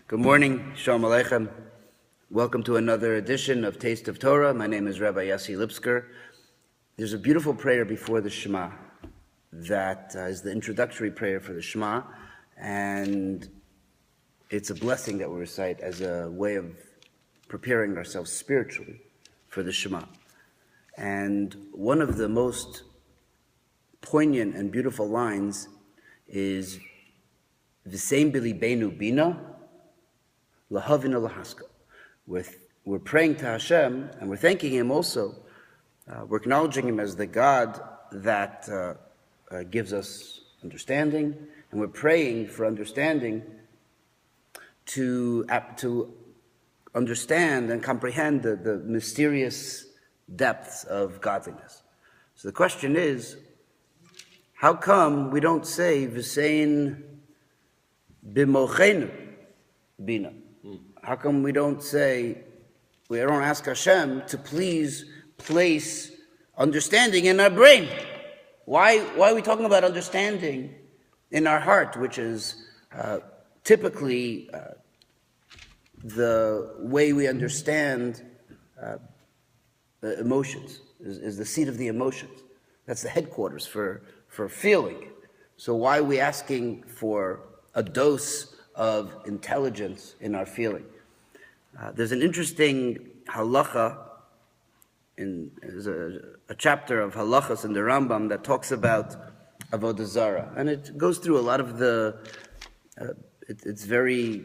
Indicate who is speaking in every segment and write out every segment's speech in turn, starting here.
Speaker 1: Good morning, Shalom Aleichem. Welcome to another edition of Taste of Torah. My name is Rabbi Yossi Lipsker. There's a beautiful prayer before the Shema that is the introductory prayer for the Shema, and it's a blessing that we recite as a way of preparing ourselves spiritually for the Shema. And one of the most poignant and beautiful lines is V'sein b'libeinu bina lahavina lahaska. We're praying to Hashem, and we're thanking Him also. We're acknowledging Him as the God that gives us understanding, and we're praying for understanding to understand and comprehend the mysterious depths of godliness. So the question is, how come we don't say V'sein b'mochenu bina? How come we don't ask Hashem to please place understanding in our brain? Why are we talking about understanding in our heart, which is typically the way we understand emotions, is the seat of the emotions. That's the headquarters for feeling. So why are we asking for a dose of intelligence in our feeling? There's an interesting halacha, there's a chapter of halachas in the Rambam that talks about avodah zarah, and it goes through a lot of it's very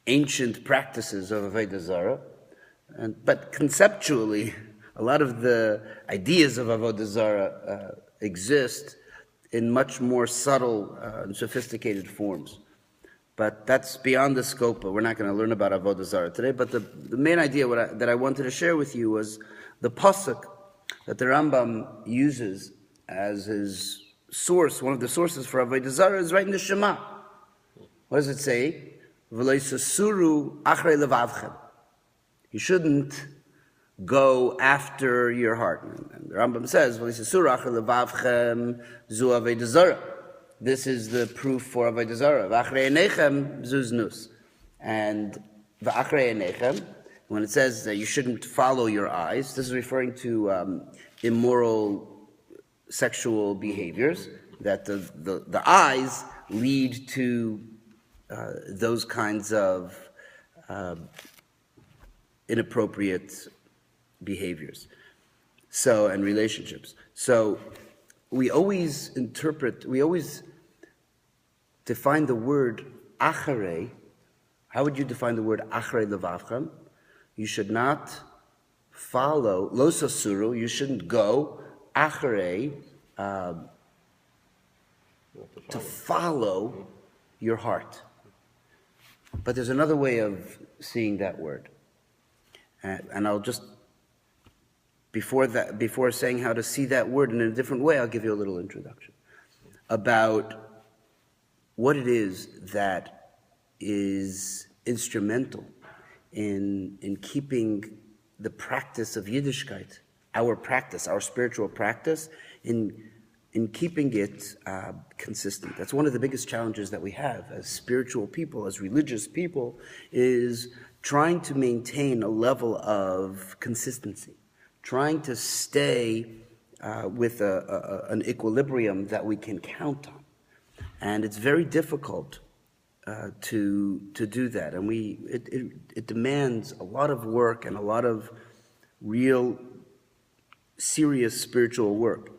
Speaker 1: ancient practices of avodah zarah, but conceptually, a lot of the ideas of avodah zarah exist in much more subtle and sophisticated forms. But that's beyond the scope. We're not going to learn about avodah zarah today. But the main idea that I wanted to share with you was the pasuk that the Rambam uses as his source. One of the sources for avodah zarah is right in the Shema. What does it say? V'lo yisasuru achrei levavchem. You shouldn't go after your heart. And the Rambam says, V'lo yisasuru achrei levavchem zu avodah zarah. This is the proof for avodah zarah. V'achrei einechem zuznus. And v'achrei einechem, when it says that you shouldn't follow your eyes, this is referring to immoral sexual behaviors, that the eyes lead to those kinds of inappropriate behaviors, and relationships. So we always define the word acharei. How would you define the word acharei levavchem? You should not follow, lo sasuru, you shouldn't go acharei, to follow your heart. But there's another way of seeing that word. And I'll just, before saying how to see that word in a different way, I'll give you a little introduction about what it is that is instrumental in keeping the practice of Yiddishkeit, our spiritual practice, in keeping it consistent. That's one of the biggest challenges that we have as spiritual people, as religious people, is trying to maintain a level of consistency, trying to stay with an equilibrium that we can count on. And it's very difficult to do that, and it demands a lot of work and a lot of real serious spiritual work.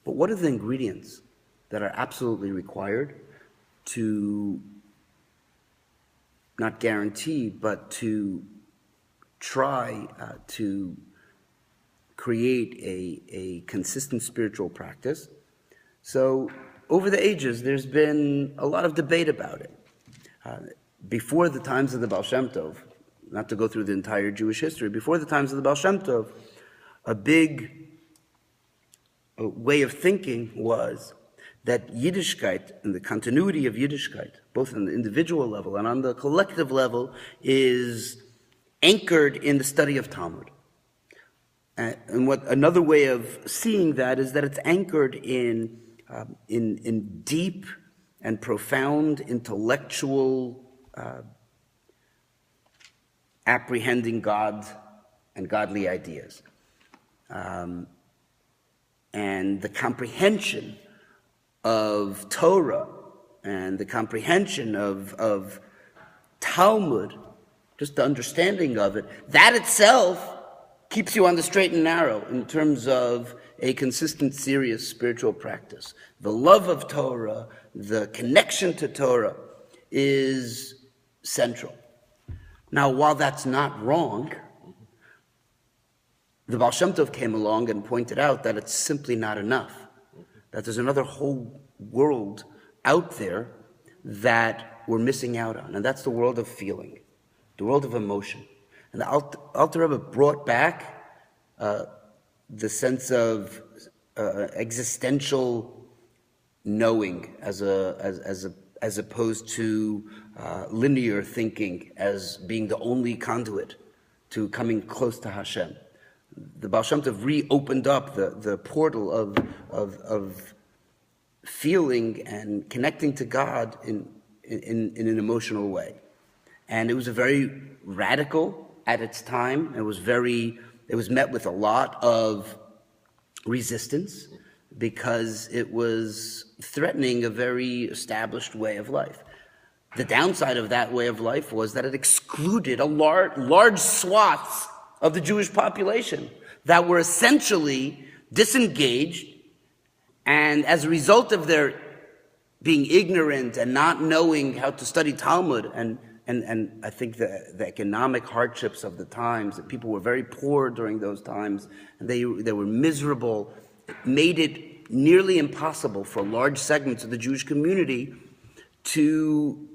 Speaker 1: But what are the ingredients that are absolutely required to not guarantee, but to try to create a consistent spiritual practice? So over the ages, there's been a lot of debate about it. Before the times of the Baal Shem Tov, not to go through the entire Jewish history, before the times of the Baal Shem Tov, a big way of thinking was that Yiddishkeit and the continuity of Yiddishkeit, both on the individual level and on the collective level, is anchored in the study of Talmud. And what another way of seeing that is that it's anchored in deep and profound intellectual apprehending God and godly ideas. And the comprehension of Torah and the comprehension of Talmud, just the understanding of it, that itself keeps you on the straight and narrow in terms of a consistent, serious spiritual practice. The love of Torah, the connection to Torah is central. Now, while that's not wrong, the Baal Shem Tov came along and pointed out that it's simply not enough, that there's another whole world out there that we're missing out on, and that's the world of feeling, the world of emotion. And the Alter Rebbe brought back the sense of existential knowing as opposed to linear thinking as being the only conduit to coming close to Hashem. The Baal Shem Tov reopened up the portal of feeling and connecting to God in an emotional way. And it was a very radical at its time. It was met with a lot of resistance because it was threatening a very established way of life. The downside of that way of life was that it excluded a large swaths of the Jewish population that were essentially disengaged, and as a result of their being ignorant and not knowing how to study Talmud, and I think the economic hardships of the times, that people were very poor during those times, and they were miserable, made it nearly impossible for large segments of the Jewish community to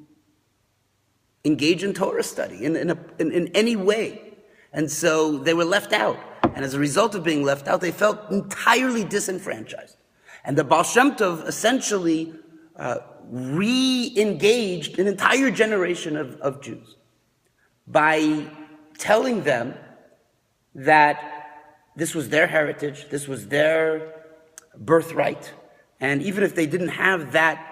Speaker 1: engage in Torah study in any way. And so they were left out. And as a result of being left out, they felt entirely disenfranchised. And the Baal Shem Tov essentially re-engaged an entire generation of Jews by telling them that this was their heritage, this was their birthright, and even if they didn't have that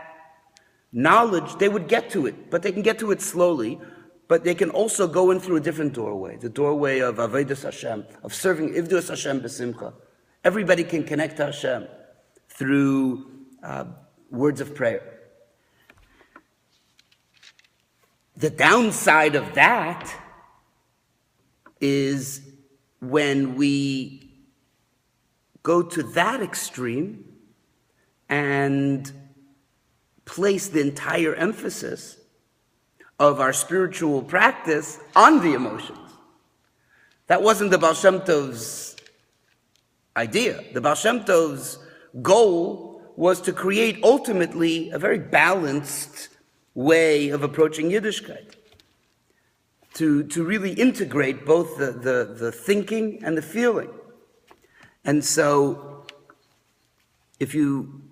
Speaker 1: knowledge, they would get to it, but they can get to it slowly, but they can also go in through a different doorway, the doorway of Avodas Hashem, of serving Ivdos Hashem b'simcha. Everybody can connect to Hashem through words of prayer. The downside of that is when we go to that extreme and place the entire emphasis of our spiritual practice on the emotions. That wasn't the Baal Shem Tov's idea. The Baal Shem Tov's goal was to create ultimately a very balanced way of approaching Yiddishkeit, to really integrate both the thinking and the feeling. And so if you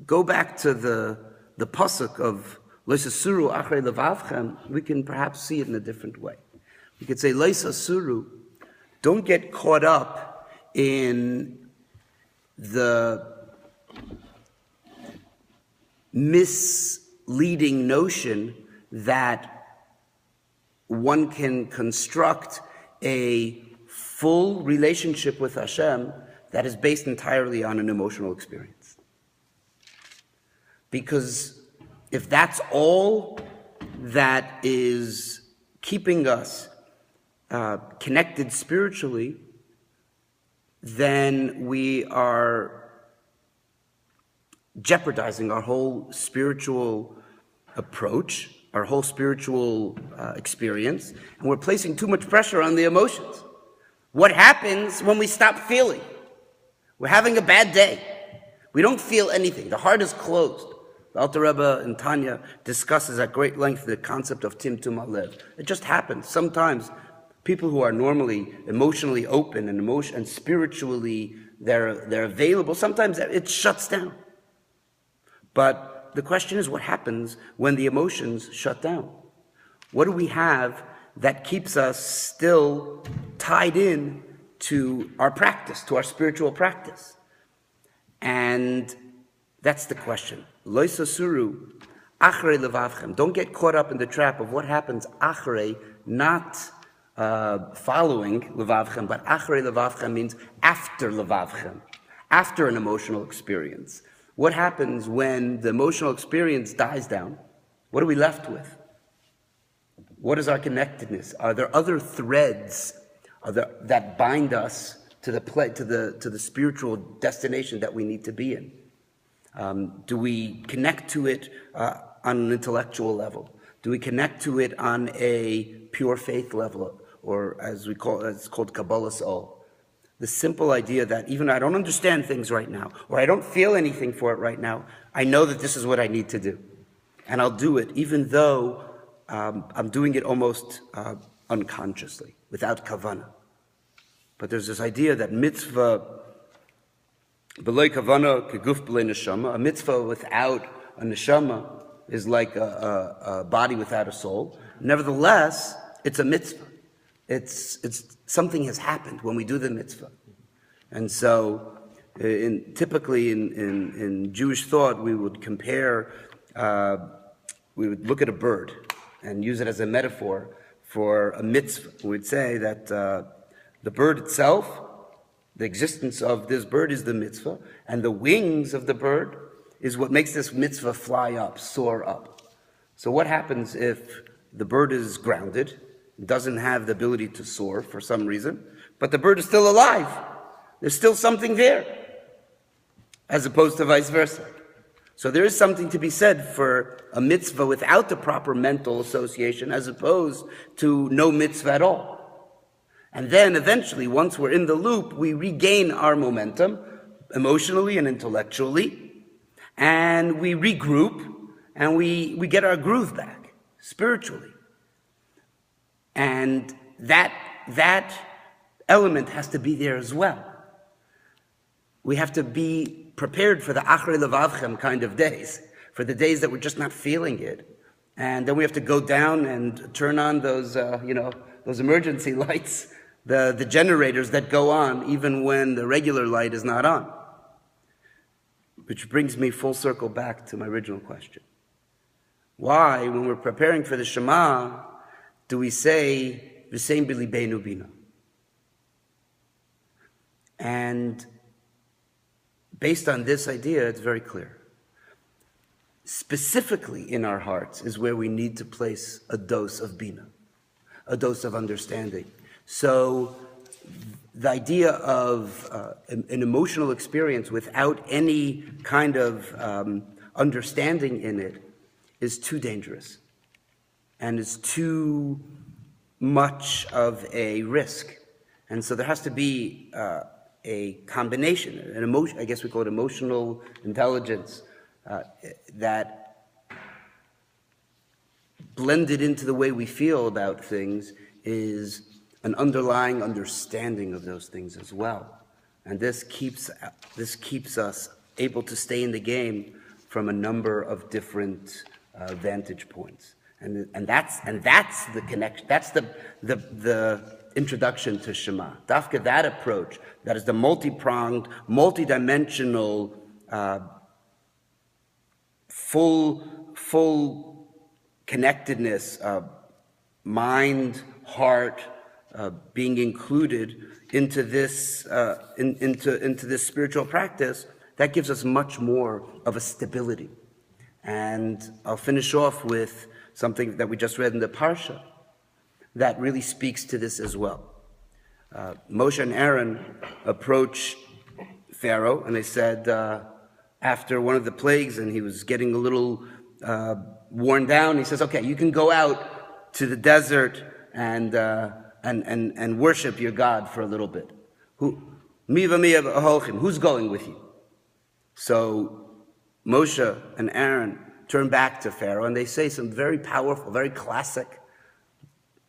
Speaker 1: go back to the pasuk of Leisasuru achrei levavchem, we can perhaps see it in a different way. We could say, Leisasuru, don't get caught up in the misleading notion that one can construct a full relationship with Hashem that is based entirely on an emotional experience. Because if that's all that is keeping us connected spiritually, then we are jeopardizing our whole spiritual approach, our whole spiritual experience, and we're placing too much pressure on the emotions. What happens when we stop feeling? We're having a bad day. We don't feel anything. The heart is closed. The Alter Rebbe and Tanya discusses at great length the concept of Timtum HaLev. It just happens. Sometimes people who are normally emotionally open and spiritually they're available, sometimes it shuts down. But the question is, what happens when the emotions shut down? What do we have that keeps us still tied in to our practice, to our spiritual practice? And that's the question. Loisasuru Achrei levavchem. Don't get caught up in the trap of what happens achrei, not following levavchem, but achrei levavchem means after levavchem, after an emotional experience. What happens when the emotional experience dies down? What are we left with? What is our connectedness? Are there other threads that bind us to the spiritual destination that we need to be in? Do we connect to it on an intellectual level? Do we connect to it on a pure faith level, or as it's called Kabbalah Soul? The simple idea that even I don't understand things right now, or I don't feel anything for it right now, I know that this is what I need to do. And I'll do it, even though I'm doing it almost unconsciously, without kavanah. But there's this idea that mitzvah, b'loi kavanah keguf b'loi neshama, a mitzvah without a neshama is like a body without a soul. Nevertheless, it's a mitzvah. It's something has happened when we do the mitzvah. And so typically in Jewish thought, we would compare, we would look at a bird and use it as a metaphor for a mitzvah. We would say that the bird itself, the existence of this bird is the mitzvah, and the wings of the bird is what makes this mitzvah fly up, soar up. So what happens if the bird is grounded, doesn't have the ability to soar for some reason, but the bird is still alive? There's still something there, as opposed to vice versa. So there is something to be said for a mitzvah without the proper mental association, as opposed to no mitzvah at all. And then eventually, once we're in the loop, we regain our momentum emotionally and intellectually, and we regroup, and we get our groove back spiritually. And that element has to be there as well. We have to be prepared for the achrei levavchem kind of days, for the days that we're just not feeling it. And then we have to go down and turn on those emergency lights, the generators that go on even when the regular light is not on. Which brings me full circle back to my original question. Why, when we're preparing for the Shema, do we say, V'sein b'libeinu bina? And based on this idea, it's very clear. Specifically in our hearts is where we need to place a dose of bina, a dose of understanding. So the idea of an emotional experience without any kind of understanding in it is too dangerous and is too much of a risk. And so there has to be a combination, an emotion, I guess we call it emotional intelligence, that blended into the way we feel about things is an underlying understanding of those things as well. And this keeps us able to stay in the game from a number of different vantage points. And that's the connection. That's the introduction to Shema. Dafka, that approach, that is the multi-pronged, multi-dimensional, full connectedness, mind, heart, being included into this into this spiritual practice, that gives us much more of a stability. And I'll finish off with something that we just read in the Parsha that really speaks to this as well. Moshe and Aaron approach Pharaoh, and they said, after one of the plagues, and he was getting a little worn down, he says, okay, you can go out to the desert and worship your God for a little bit. Who's going with you? So Moshe and Aaron turn back to Pharaoh, and they say some very powerful, very classic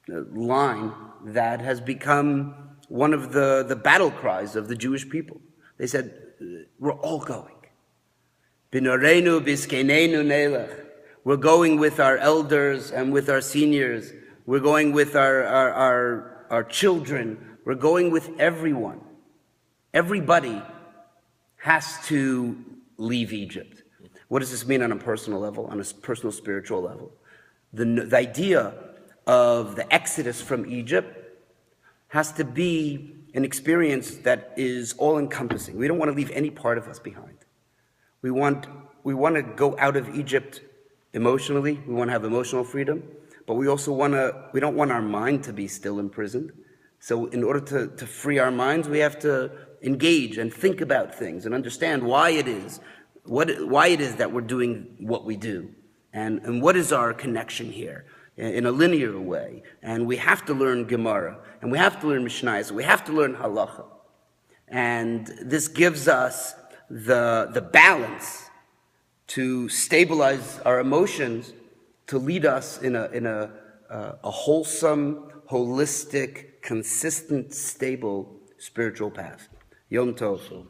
Speaker 1: line that has become one of the battle cries of the Jewish people. They said, we're all going. B'noreinu b'skeneinu nelech. We're going with our elders and with our seniors. We're going with our children. We're going with everyone. Everybody has to leave Egypt. What does this mean on a personal level, on a personal spiritual level? The idea of the exodus from Egypt has to be an experience that is all-encompassing. We don't want to leave any part of us behind. We want to go out of Egypt emotionally. We want to have emotional freedom, but we also we don't want our mind to be still imprisoned. So in order to free our minds, we have to engage and think about things and understand why it is that we're doing what we do, and what is our connection here in a linear way. And we have to learn Gemara, and we have to learn Mishnayos, we have to learn Halacha. And this gives us the balance to stabilize our emotions, to lead us in a wholesome, holistic, consistent, stable spiritual path. Yom Tov.